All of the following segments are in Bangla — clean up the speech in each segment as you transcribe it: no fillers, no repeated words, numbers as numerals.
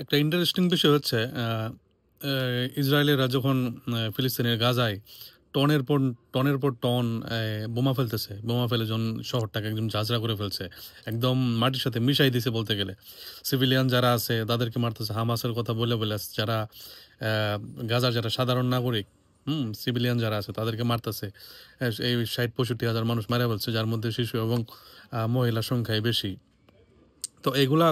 একটা ইন্টারেস্টিং বিষয় হচ্ছে ইসরায়েলিরা যখন ফিলিস্তিনের গাজায় টনের পর টনের পর টন বোমা ফেলতেছে, বোমা ফেলে যখন শহরটাকে একদম ঝাঁঝরা করে ফেলছে, একদম মাটির সাথে মিশাই দিছে বলতে গেলে। সিভিলিয়ান যারা আছে তাদেরকে মারতেছে, হামাসের কথা বলে বলে যারা গাজার যারা সাধারণ নাগরিক, সিভিলিয়ান যারা আছে তাদেরকে মারতেছে। এই 60-65 হাজার মানুষ মারা ফেলছে, যার মধ্যে শিশু এবং মহিলার সংখ্যাই বেশি। তো এগুলা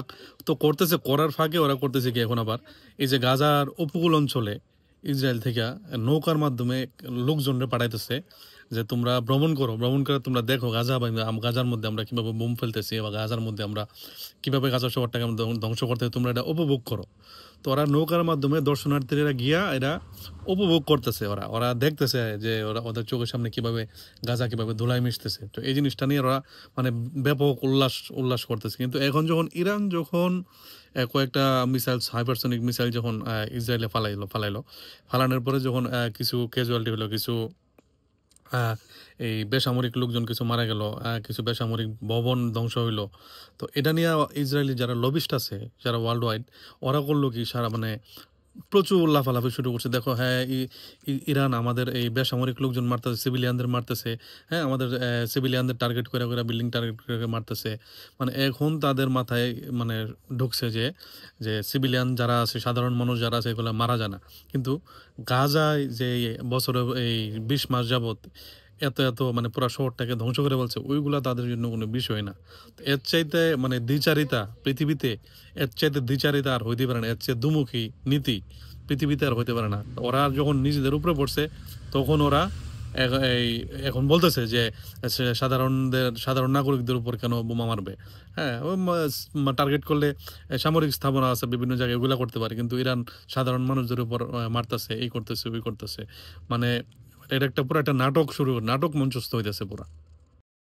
তো করতেছে, করার ফাঁকে ওরা করতেছে কি এখন আবার এই যে গাজার উপকূল অঞ্চলে ইসরায়েল থেকে নৌকার মাধ্যমে লোকজনরে পাঠাইতেছে যে তোমরা ভ্রমণ করো, ভ্রমণ করে তোমরা দেখো গাজা বা গাজার মধ্যে আমরা কিভাবে বোম ফেলতেছি বা গাজার মধ্যে আমরা কিভাবে গাজা শহরটাকে আমরা ধ্বংস করতে তোমরা এটা উপভোগ করো। তো ওরা নৌকার মাধ্যমে দর্শনার্থীরা গিয়া এরা উপভোগ করতেছে, ওরা ওরা দেখতেছে যে ওরা ওদের চোখের সামনে কিভাবে গাজা কিভাবে ধুলায় মিশতেছে। তো এই জিনিসটা নিয়ে ওরা মানে ব্যাপক উল্লাস করতেছে। কিন্তু এখন যখন ইরান যখন কয়েকটা মিসাইল, হাইপারসনিক মিসাইল যখন ইসরায়েলে ফালানোর পরে যখন কিছু ক্যাজুয়ালিটি হলো, কিছু এই বেসামরিক লোকজন কিছু মারা গেল, কিছু বেসামরিক ভবন ধ্বংস হইলো। তো এটা নিয়ে ইসরায়েলি যারা লবিস্ট আছে, যারা ওয়ার্ল্ড ওয়াইড, ওরা করলো কি সারা মানে প্রচুর লাফালাফি শুরু করছে। দেখো হ্যাঁ, ইরান আমাদের এই বেসামরিক লোকজন মারতেছে, সিভিলিয়ানদের মারতেছে, হ্যাঁ আমাদের সিভিলিয়ানদের টার্গেট করে করে বিল্ডিং টার্গেট করে মারতেছে। মানে এখন তাদের মাথায় মানে ঢুকছে যে যে সিভিলিয়ান যারা আছে, সাধারণ মানুষ যারা আছে, এগুলো মারা যায় না। কিন্তু গাজায় যে বছরে এই 20 মাস যাবত এত এত মানে পুরো শহরটাকে ধ্বংস করে বলছে, ওইগুলা তাদের জন্য কোনো বিষয় না। তো এর চাইতে মানে দ্বিচারিতা পৃথিবীতে, এর চাইতে দ্বিচারিতা আর হইতে পারে না, এর চেয়ে দুমুখী নীতি পৃথিবীতে আর হইতে পারে না। ওরা যখন নিজেদের উপরে পড়ছে তখন ওরা এই এখন বলতেছে যে সাধারণ নাগরিকদের উপর কেন বোমা মারবে। হ্যাঁ, টার্গেট করলে সামরিক স্থাপনা আছে বিভিন্ন জায়গায়, এগুলা করতে পারে, কিন্তু ইরান সাধারণ মানুষদের উপর মারতেছে, এই করতেছে ওই করতেছে। মানে এটা একটা পুরো একটা নাটক নাটক মঞ্চস্থ হইতেছে পুরা।